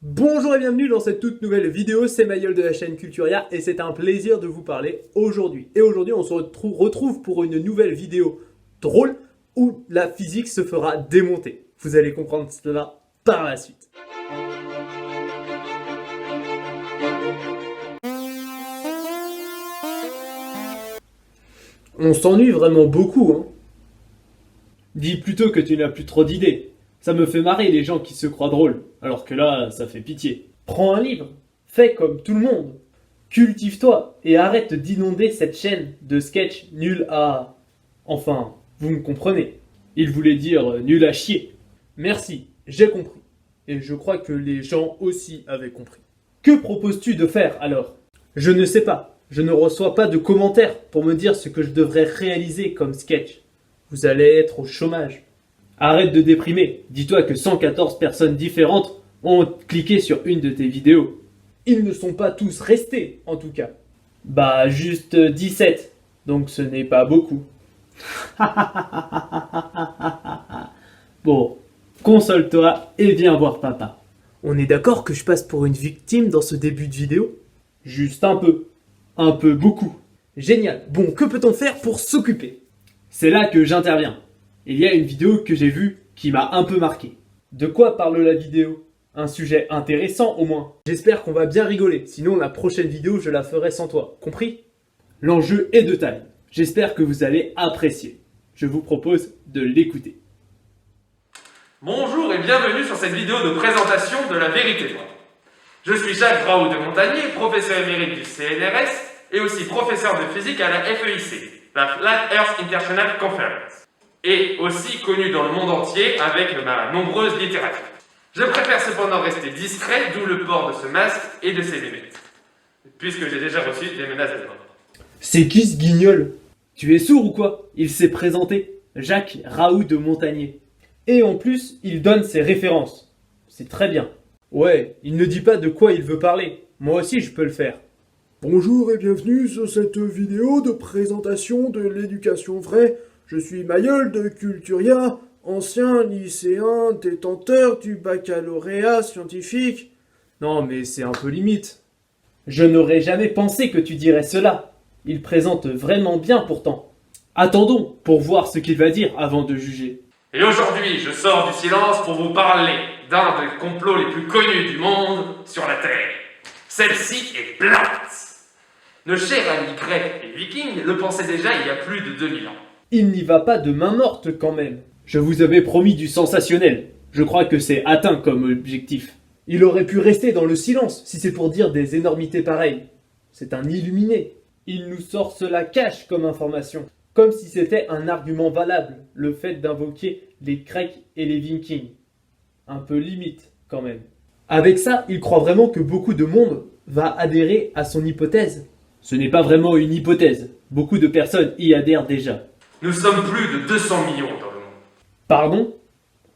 Bonjour et bienvenue dans cette toute nouvelle vidéo, c'est Mayol de la chaîne Culturia et c'est un plaisir de vous parler aujourd'hui. Et aujourd'hui on se retrouve pour une nouvelle vidéo drôle où la physique se fera démonter. Vous allez comprendre cela par la suite. On s'ennuie vraiment beaucoup, hein. Dis plutôt que tu n'as plus trop d'idées. Ça me fait marrer les gens qui se croient drôles, alors que là, ça fait pitié. Prends un livre, fais comme tout le monde. Cultive-toi et arrête d'inonder cette chaîne de sketchs nuls à... Enfin, vous me comprenez. Il voulait dire nul à chier. Merci, j'ai compris. Et je crois que les gens aussi avaient compris. Que proposes-tu de faire alors? Je ne sais pas. Je ne reçois pas de commentaires pour me dire ce que je devrais réaliser comme sketch. Vous allez être au chômage. Arrête de déprimer. Dis-toi que 114 personnes différentes ont cliqué sur une de tes vidéos. Ils ne sont pas tous restés, en tout cas. Bah, juste 17. Donc ce n'est pas beaucoup. Bon, console-toi et viens voir papa. On est d'accord que je passe pour une victime dans ce début de vidéo? Juste un peu. Un peu beaucoup. Génial. Bon, que peut-on faire pour s'occuper? C'est là que j'interviens. Il y a une vidéo que j'ai vue qui m'a un peu marqué. De quoi parle la vidéo? Un sujet intéressant au moins. J'espère qu'on va bien rigoler, sinon la prochaine vidéo je la ferai sans toi, compris? L'enjeu est de taille. J'espère que vous allez apprécier. Je vous propose de l'écouter. Bonjour et bienvenue sur cette vidéo de présentation de la vérité vraie. Je suis Jacques Raoult de Montagnier, professeur émérite du CNRS et aussi professeur de physique à la FEIC, la Flat Earth International Conference, et aussi connu dans le monde entier avec ma nombreuse littérature. Je préfère cependant rester discret, d'où le port de ce masque et de ces lunettes, puisque j'ai déjà reçu des menaces de mort. C'est qui ce guignol? Tu es sourd ou quoi? Il s'est présenté. Jacques Raoult de Montagnier. Et en plus, il donne ses références. C'est très bien. Ouais, il ne dit pas de quoi il veut parler. Moi aussi je peux le faire. Bonjour et bienvenue sur cette vidéo de présentation de l'éducation vraie. Je suis Mayol de Culturia, ancien lycéen détenteur du baccalauréat scientifique. Non mais c'est un peu limite. Je n'aurais jamais pensé que tu dirais cela. Il présente vraiment bien pourtant. Attendons pour voir ce qu'il va dire avant de juger. Et aujourd'hui, je sors du silence pour vous parler d'un des complots les plus connus du monde sur la Terre. Celle-ci est plate. Nos chers amis grecs et vikings le pensaient déjà il y a plus de 2000 ans. Il n'y va pas de main morte quand même. Je vous avais promis du sensationnel. Je crois que c'est atteint comme objectif. Il aurait pu rester dans le silence si c'est pour dire des énormités pareilles. C'est un illuminé. Il nous sort cela cash comme information. Comme si c'était un argument valable, le fait d'invoquer les Grecs et les Vikings. Un peu limite, quand même. Avec ça, il croit vraiment que beaucoup de monde va adhérer à son hypothèse. Ce n'est pas vraiment une hypothèse. Beaucoup de personnes y adhèrent déjà. Nous sommes plus de 200 millions dans le monde. Pardon?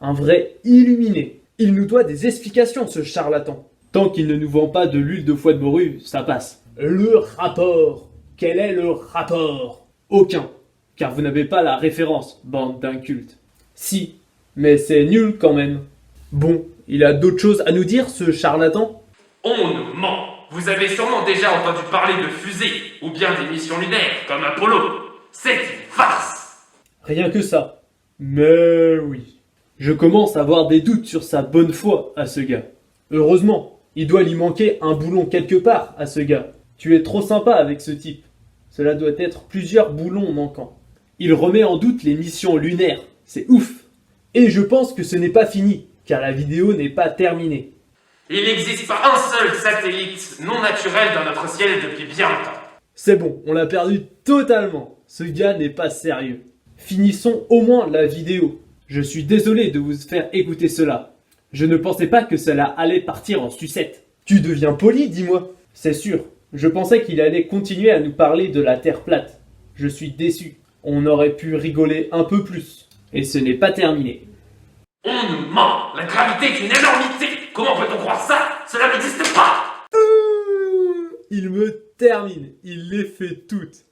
Un vrai illuminé. Il nous doit des explications, ce charlatan. Tant qu'il ne nous vend pas de l'huile de foie de morue, ça passe. Le rapport. Quel est le rapport? Aucun. Car vous n'avez pas la référence, bande d'incultes. Si, mais c'est nul quand même. Bon, il a d'autres choses à nous dire, ce charlatan? On nous ment. Vous avez sûrement déjà entendu parler de fusées ou bien des missions lunaires comme Apollo. C'est une farce. Rien que ça. Mais oui. Je commence à avoir des doutes sur sa bonne foi à ce gars. Heureusement, il doit lui manquer un boulon quelque part à ce gars. Tu es trop sympa avec ce type. Cela doit être plusieurs boulons manquants. Il remet en doute les missions lunaires. C'est ouf. Et je pense que ce n'est pas fini, car la vidéo n'est pas terminée. Il n'existe pas un seul satellite non naturel dans notre ciel depuis bien longtemps. C'est bon, on l'a perdu totalement. Ce gars n'est pas sérieux. Finissons au moins la vidéo. Je suis désolé de vous faire écouter cela. Je ne pensais pas que cela allait partir en sucette. Tu deviens poli, dis-moi. C'est sûr. Je pensais qu'il allait continuer à nous parler de la Terre plate. Je suis déçu. On aurait pu rigoler un peu plus. Et ce n'est pas terminé. On nous ment. La gravité est une énormité. Comment peut-on croire ça? Cela n'existe pas. Il me termine. Il les fait toutes.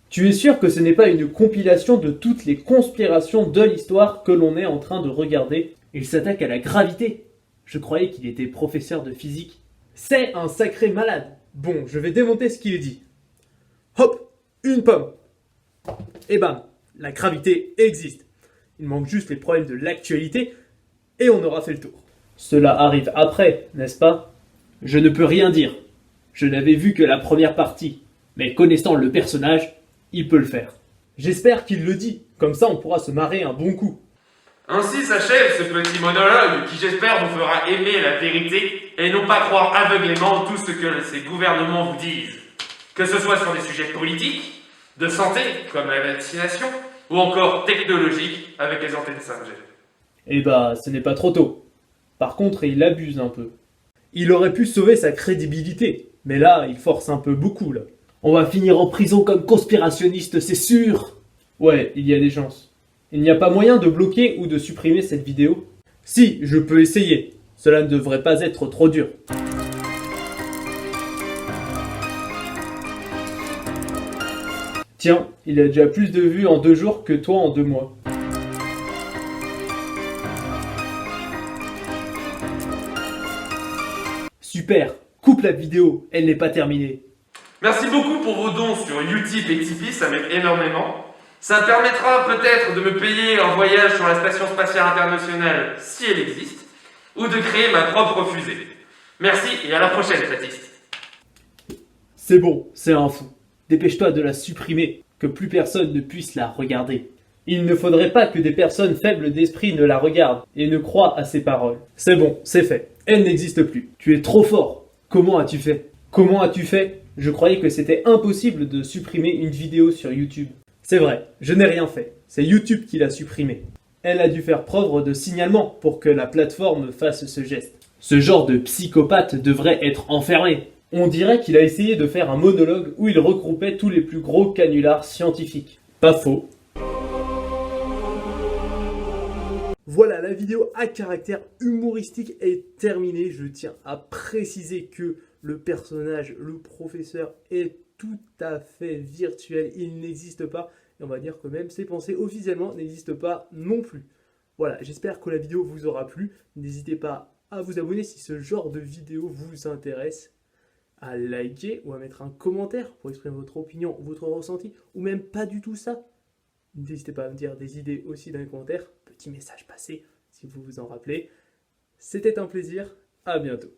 Tu es sûr que ce n'est pas une compilation de toutes les conspirations de l'histoire que l'on est en train de regarder? Il s'attaque à la gravité. Je croyais qu'il était professeur de physique. C'est un sacré malade. Bon, je vais démonter ce qu'il dit. Hop, une pomme. Et bam, la gravité existe. Il manque juste les problèmes de l'actualité et on aura fait le tour. Cela arrive après, n'est-ce pas? Je ne peux rien dire. Je n'avais vu que la première partie, mais connaissant le personnage, il peut le faire. J'espère qu'il le dit, comme ça on pourra se marrer un bon coup. Ainsi s'achève ce petit monologue qui, j'espère, vous fera aimer la vérité et non pas croire aveuglément tout ce que ces gouvernements vous disent. Que ce soit sur des sujets politiques, de santé, comme la vaccination, ou encore technologiques, avec les antennes 5G. Eh bah, ce n'est pas trop tôt. Par contre, il abuse un peu. Il aurait pu sauver sa crédibilité, mais là, il force un peu beaucoup, là. On va finir en prison comme conspirationniste, c'est sûr. Ouais, il y a des chances. Il n'y a pas moyen de bloquer ou de supprimer cette vidéo? Si, je peux essayer. Cela ne devrait pas être trop dur. Tiens, il a déjà plus de vues en 2 jours que toi en 2 mois. Super, coupe la vidéo, elle n'est pas terminée. Merci beaucoup pour vos dons sur Utip et Tipeee, ça m'aide énormément. Ça permettra peut-être de me payer un voyage sur la Station Spatiale Internationale, si elle existe, ou de créer ma propre fusée. Merci et à la prochaine, Baptiste. C'est bon, c'est un fou. Dépêche-toi de la supprimer, que plus personne ne puisse la regarder. Il ne faudrait pas que des personnes faibles d'esprit ne la regardent et ne croient à ses paroles. C'est bon, c'est fait. Elle n'existe plus. Tu es trop fort. Comment as-tu fait? Comment as-tu fait? Je croyais que c'était impossible de supprimer une vidéo sur YouTube. C'est vrai, je n'ai rien fait. C'est YouTube qui l'a supprimée. Elle a dû faire preuve de signalement pour que la plateforme fasse ce geste. Ce genre de psychopathe devrait être enfermé. On dirait qu'il a essayé de faire un monologue où il regroupait tous les plus gros canulars scientifiques. Pas faux. Voilà, la vidéo à caractère humoristique est terminée. Je tiens à préciser que le personnage, le professeur, est tout à fait virtuel. Il n'existe pas. Et on va dire que même ses pensées officiellement n'existent pas non plus. Voilà, j'espère que la vidéo vous aura plu. N'hésitez pas à vous abonner si ce genre de vidéo vous intéresse, à liker ou à mettre un commentaire pour exprimer votre opinion, votre ressenti, ou même pas du tout ça. N'hésitez pas à me dire des idées aussi dans les commentaires. Petit message passé si vous vous en rappelez. C'était un plaisir. À bientôt.